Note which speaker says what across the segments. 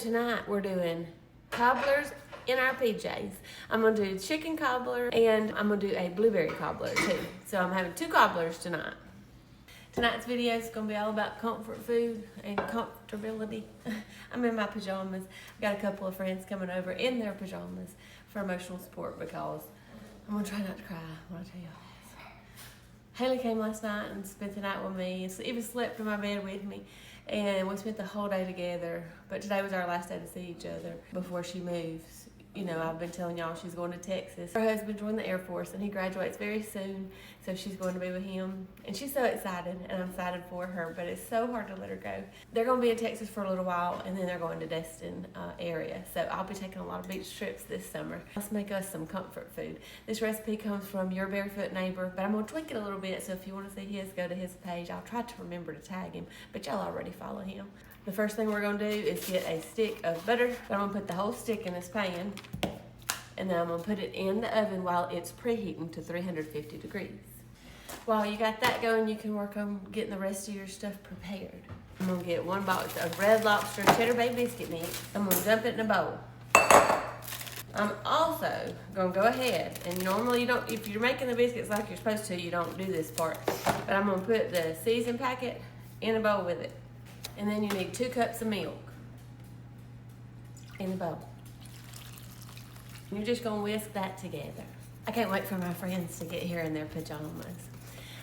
Speaker 1: Tonight we're doing cobblers in our PJs. I'm gonna do chicken cobbler and I'm gonna do a blueberry cobbler too. So I'm having 2 cobblers tonight. Tonight's video is gonna be all about comfort food and comfortability. I'm in my pajamas. I've got a couple of friends coming over in their pajamas for emotional support because I'm gonna try not to cry when I tell y'all this. Haley came last night and spent the night with me and even slept in my bed with me. And we spent the whole day together, but today was our last day to see each other before she moves. You know, I've been telling y'all she's going to Texas. Her husband joined the Air Force and he graduates very soon, so she's going to be with him. And she's so excited, and I'm excited for her, but it's so hard to let her go. They're going to be in Texas for a little while, and then they're going to Destin area. So I'll be taking a lot of beach trips this summer. Let's make us some comfort food. This recipe comes from Your Barefoot Neighbor, but I'm going to tweak it a little bit, so if you want to see his, go to his page. I'll try to remember to tag him, but y'all already follow him. The first thing we're going to do is get a stick of butter. I'm going to put the whole stick in this pan, and then I'm going to put it in the oven while it's preheating to 350 degrees. While you got that going, you can work on getting the rest of your stuff prepared. I'm going to get 1 box of Red Lobster Cheddar Bay biscuit mix. I'm going to dump it in a bowl. I'm also going to go ahead, and normally you don't, if you're making the biscuits like you're supposed to, you don't do this part. But I'm going to put the season packet in a bowl with it. And then you need 2 cups of milk in the bowl. You're just gonna whisk that together. I can't wait for my friends to get here in their pajamas.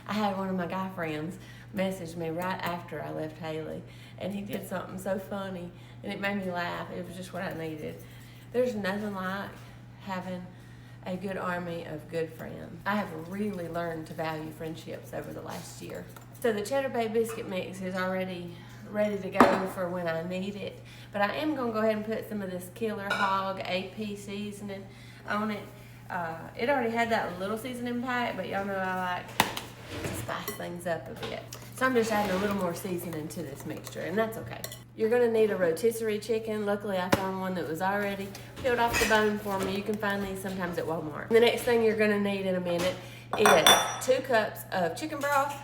Speaker 1: I had one of my guy friends message me right after I left Haley, and he did something so funny, and it made me laugh. It was just what I needed. There's nothing like having a good army of good friends. I have really learned to value friendships over the last year. So the Cheddar Bay biscuit mix is already ready to go for when I need it. But I am going to go ahead and put some of this Killer Hog AP seasoning on it. It already had that little seasoning pack, but y'all know I like to spice things up a bit. So I'm just adding a little more seasoning to this mixture, and that's okay. You're going to need a rotisserie chicken. Luckily, I found one that was already peeled off the bone for me. You can find these sometimes at Walmart. The next thing you're going to need in a minute is 2 cups of chicken broth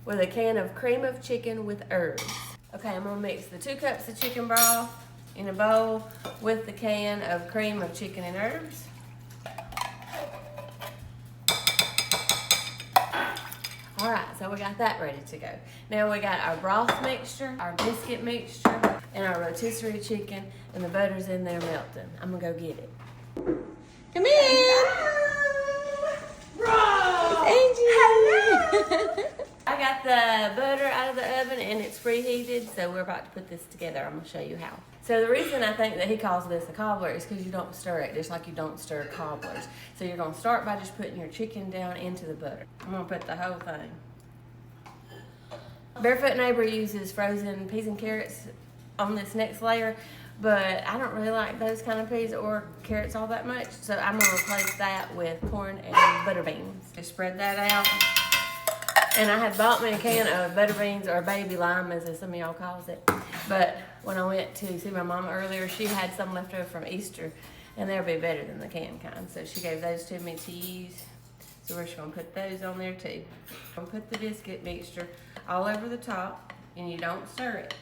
Speaker 1: with a can of cream of chicken with herbs. Okay, I'm gonna mix the 2 cups of chicken broth in a bowl with the can of cream of chicken and herbs. All right, so we got that ready to go. Now we got our broth mixture, our biscuit mixture, and our rotisserie chicken, and the butter's in there melting. I'm gonna go get it. Come in! Hello! It's Angie! Hello! I got the butter out of the oven and it's preheated, so we're about to put this together. I'm gonna show you how. So the reason I think that he calls this a cobbler is because you don't stir it, just like you don't stir cobblers. So you're gonna start by just putting your chicken down into the butter. I'm gonna put the whole thing. Barefoot Neighbor uses frozen peas and carrots on this next layer, but I don't really like those kind of peas or carrots all that much, so I'm gonna replace that with corn and butter beans. Just spread that out. And I had bought me a can of butter beans, or baby lime as some of y'all calls it. But when I went to see my mama earlier, she had some left over from Easter, and they'll be better than the canned kind. So she gave those to me to use. So we're just gonna put those on there too. I'm gonna put the biscuit mixture all over the top, and you don't stir it.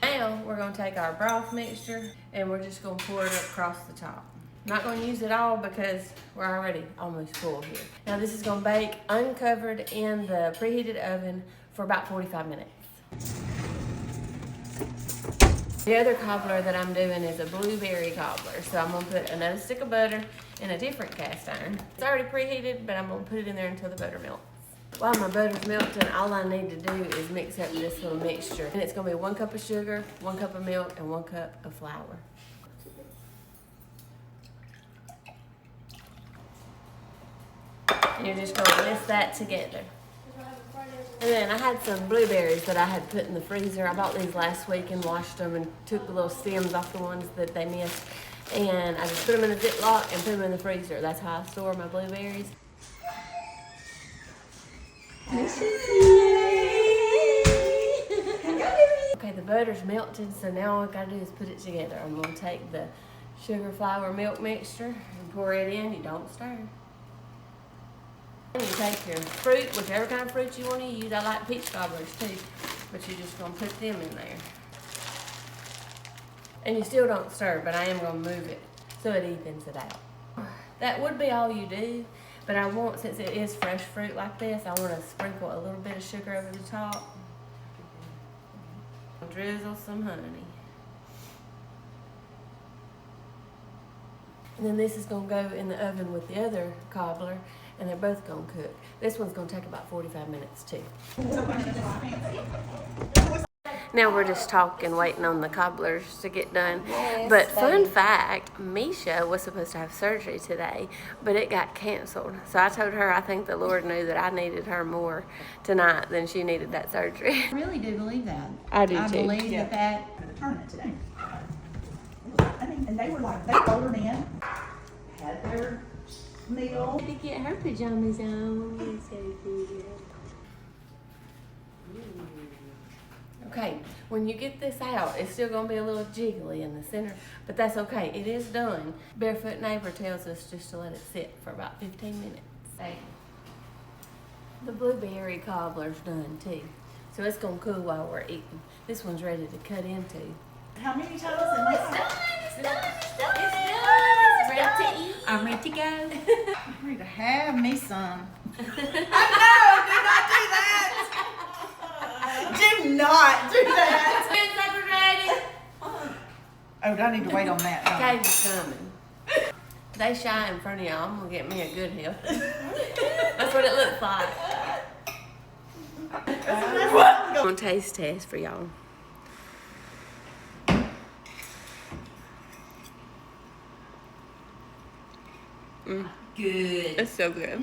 Speaker 1: Now we're gonna take our broth mixture, and we're just gonna pour it across the top. Not going to use it all because we're already almost full here. Now this is going to bake uncovered in the preheated oven for about 45 minutes. The other cobbler that I'm doing is a blueberry cobbler. So I'm going to put another stick of butter in a different cast iron. It's already preheated, but I'm going to put it in there until the butter melts. While my butter's melting, all I need to do is mix up this little mixture. And it's going to be 1 cup of sugar, 1 cup of milk, and 1 cup of flour. And you're just going to whisk that together. And then I had some blueberries that I had put in the freezer. I bought these last week and washed them and took the little stems off the ones that they missed. And I just put them in a Ziploc and put them in the freezer. That's how I store my blueberries. Okay, the butter's melted, so now all I've got to do is put it together. I'm going to take the sugar, flour, milk mixture and pour it in. You don't stir. You take your fruit, whichever kind of fruit you want to use. I like peach cobblers too, but you're just going to put them in there. And you still don't stir, but I am gonna move it so it evens it out. That would be all you do, but I want, since it is fresh fruit like this, I want to sprinkle a little bit of sugar over the top. Drizzle some honey. And then this is gonna go in the oven with the other cobbler, and they're both gonna cook. This one's gonna take about 45 minutes too. Now we're just talking, waiting on the cobblers to get done. Yes, but fun fact, Misha was supposed to have surgery today, but it got canceled. So I told her I think the Lord knew that I needed her more tonight than she needed that surgery.
Speaker 2: I really do believe that.
Speaker 1: I do too.
Speaker 2: I believe that for the tournament today. I mean, and they were like, they ordered in, had their meal.
Speaker 1: To get her pajamas on. Okay, when you get this out, it's still gonna be a little jiggly in the center, but that's okay. It is done. Barefoot Neighbor tells us just to let it sit for about 15 minutes. The blueberry cobbler's done too, so it's gonna cool while we're eating. This one's ready to cut into.
Speaker 2: How many times am I?
Speaker 1: It's done. It's ready to eat. I'm ready to go.
Speaker 2: I'm ready to have me some. I know, do not do that. Oh, do I need to wait on that?
Speaker 1: Katie's coming. They shy in front of y'all. I'm gonna get me a good help. That's what it looks like. I'm gonna taste test for y'all.
Speaker 2: Good.
Speaker 1: It's so good.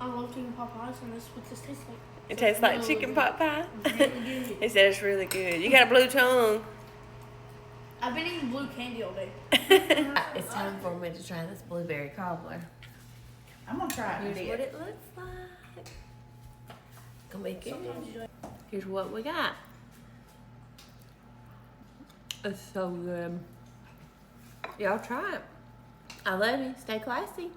Speaker 3: I love chicken pot pies, and this is what this tastes like.
Speaker 1: It tastes like chicken pot pie. He said it's really good. You got a blue tongue.
Speaker 3: I've been eating blue candy all day.
Speaker 1: It's time for me to try this blueberry cobbler.
Speaker 2: I'm gonna try it.
Speaker 1: Here's what it looks like. Gonna be good. Here's what we got. It's so good. Y'all try it. I love you. Stay classy.